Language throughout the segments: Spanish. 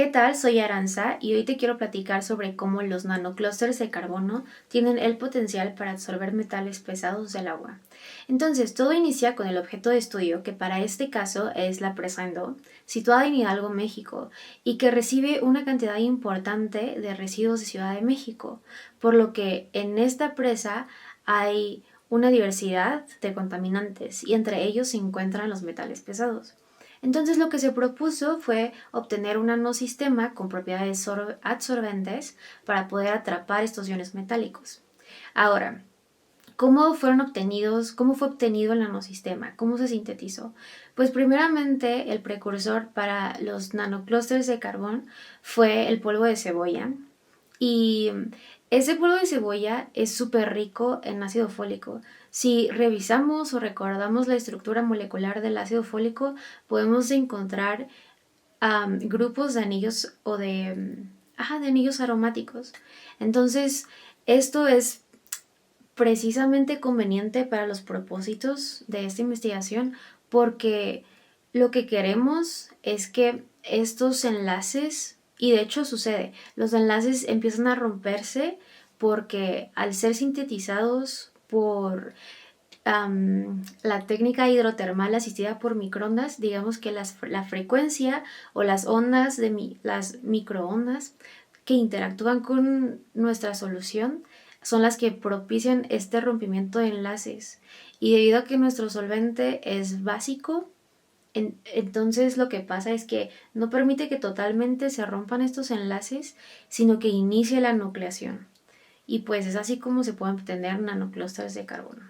¿Qué tal? Soy Aranza y hoy te quiero platicar sobre cómo los nanoclústeres de carbono tienen el potencial para absorber metales pesados del agua. Entonces, todo inicia con el objeto de estudio, que para este caso es la presa Endo, situada en Hidalgo, México, y que recibe una cantidad importante de residuos de Ciudad de México, por lo que en esta presa hay una diversidad de contaminantes y entre ellos se encuentran los metales pesados. Entonces lo que se propuso fue obtener un nanosistema con propiedades absorbentes para poder atrapar estos iones metálicos. Ahora, ¿cómo fueron obtenidos? ¿Cómo fue obtenido el nanosistema? ¿Cómo se sintetizó? Pues primeramente el precursor para los nanoclústeres de carbón fue el polvo de cebolla, y ese polvo de cebolla es súper rico en ácido fólico. Si revisamos o recordamos la estructura molecular del ácido fólico, podemos encontrar grupos de anillos o de anillos aromáticos. Entonces, esto es precisamente conveniente para los propósitos de esta investigación porque lo que queremos es que estos enlaces, y de hecho sucede, los enlaces empiezan a romperse porque al ser sintetizados por la técnica hidrotermal asistida por microondas, digamos que la frecuencia o las ondas las microondas que interactúan con nuestra solución son las que propician este rompimiento de enlaces. Y debido a que nuestro solvente es básico, entonces lo que pasa es que no permite que totalmente se rompan estos enlaces, sino que inicie la nucleación. Y pues es así como se pueden obtener nanoclústeres de carbono.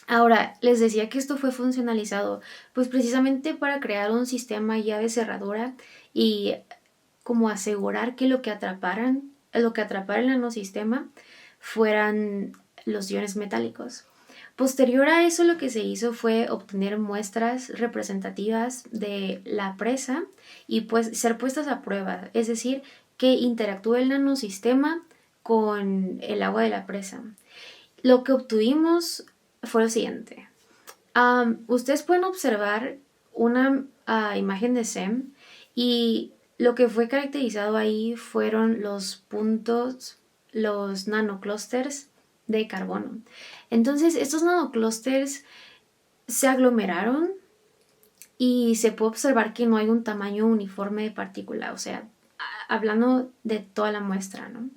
Ahora, les decía que esto fue funcionalizado, pues precisamente para crear un sistema ya de cerradura y como asegurar que lo que atrapara el nanosistema fueran los iones metálicos. Posterior a eso, lo que se hizo fue obtener muestras representativas de la presa y pues ser puestas a prueba, es decir, que interactúe el nanosistema con el agua de la presa. Lo que obtuvimos fue lo siguiente. Ustedes pueden observar una imagen de SEM y lo que fue caracterizado ahí fueron los puntos, los nanoclústeres de carbono. Entonces, estos nanoclústeres se aglomeraron y se puede observar que no hay un tamaño uniforme de partícula, o sea, hablando de toda la muestra, ¿no?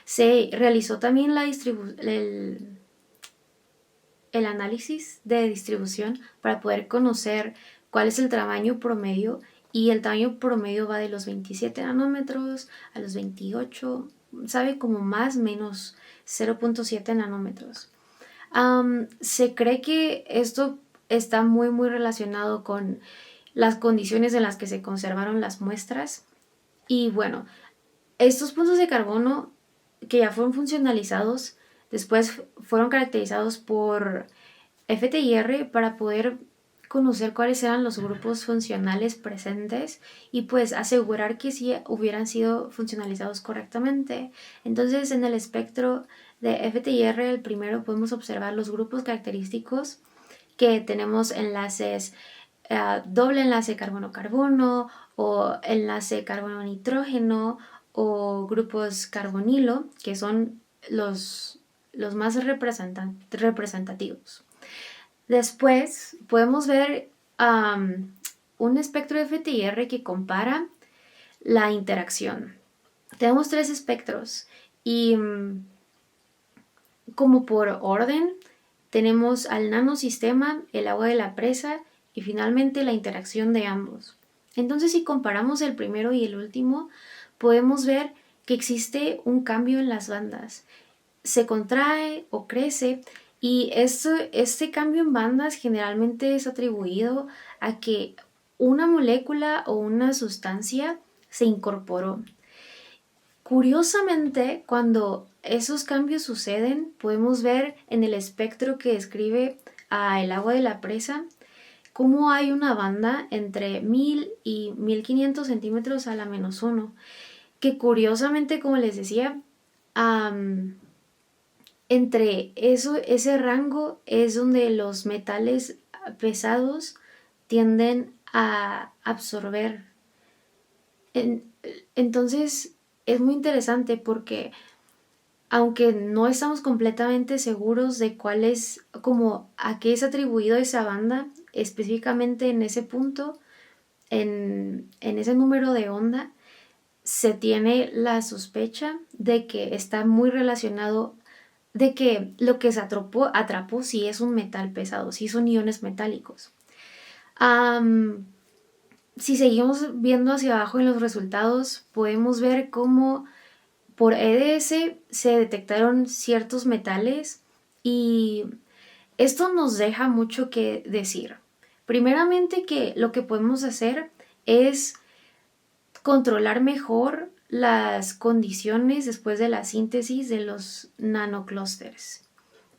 Se realizó también el análisis de distribución para poder conocer cuál es el tamaño promedio, y el tamaño promedio va de los 27 nanómetros a los 28, sabe, como más menos 0.7 nanómetros. Se cree que esto está muy relacionado con las condiciones en las que se conservaron las muestras. Y bueno, estos puntos de carbono que ya fueron funcionalizados después fueron caracterizados por FTIR para poder conocer cuáles eran los grupos funcionales presentes y pues asegurar que sí hubieran sido funcionalizados correctamente. Entonces, en el espectro de FTIR, el primero, podemos observar los grupos característicos, que tenemos enlaces doble enlace carbono-carbono o enlace carbono-nitrógeno o grupos carbonilo, que son los más representativos. Después podemos ver un espectro de FTIR que compara la interacción. Tenemos 3 espectros y como por orden tenemos al nanosistema, el agua de la presa y finalmente la interacción de ambos. Entonces, si comparamos el primero y el último, podemos ver que existe un cambio en las bandas. Se contrae o crece, y este cambio en bandas generalmente es atribuido a que una molécula o una sustancia se incorporó. Curiosamente, cuando esos cambios suceden, podemos ver en el espectro que describe el agua de la presa cómo hay una banda entre 1000 y 1500 centímetros a la -1, que curiosamente, como les decía, entre ese rango es donde los metales pesados tienden a absorber. Entonces es muy interesante porque aunque no estamos completamente seguros de cuál es, como a qué es atribuido esa banda, específicamente en ese punto, en ese número de onda, se tiene la sospecha de que está muy relacionado, de que lo que se atrapó sí es un metal pesado, sí son iones metálicos. Am, si seguimos viendo hacia abajo en los resultados, podemos ver cómo por EDS se detectaron ciertos metales y esto nos deja mucho que decir. Primeramente que lo que podemos hacer es controlar mejor las condiciones después de la síntesis de los nanoclústeres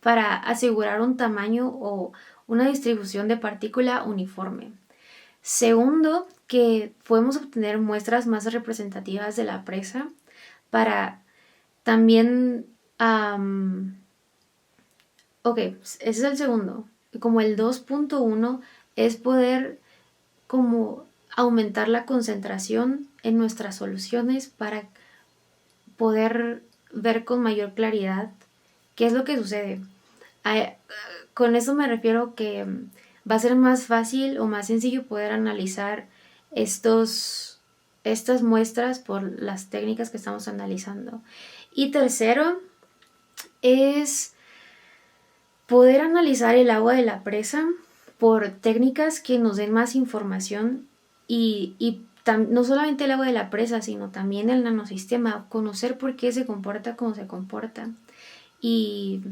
para asegurar un tamaño o una distribución de partícula uniforme. Segundo, que podemos obtener muestras más representativas de la presa para también... ok, ese es el segundo. Como el 2.1 es poder como aumentar la concentración en nuestras soluciones para poder ver con mayor claridad qué es lo que sucede. Con eso me refiero que va a ser más fácil o más sencillo poder analizar estas muestras por las técnicas que estamos analizando. Y tercero es poder analizar el agua de la presa por técnicas que nos den más información y no solamente el agua de la presa, sino también el nanosistema, conocer por qué se comporta como se comporta. Y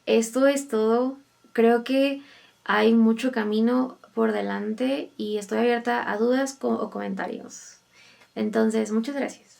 esto es todo. Creo que hay mucho camino por delante y estoy abierta a dudas o comentarios. Entonces, muchas gracias.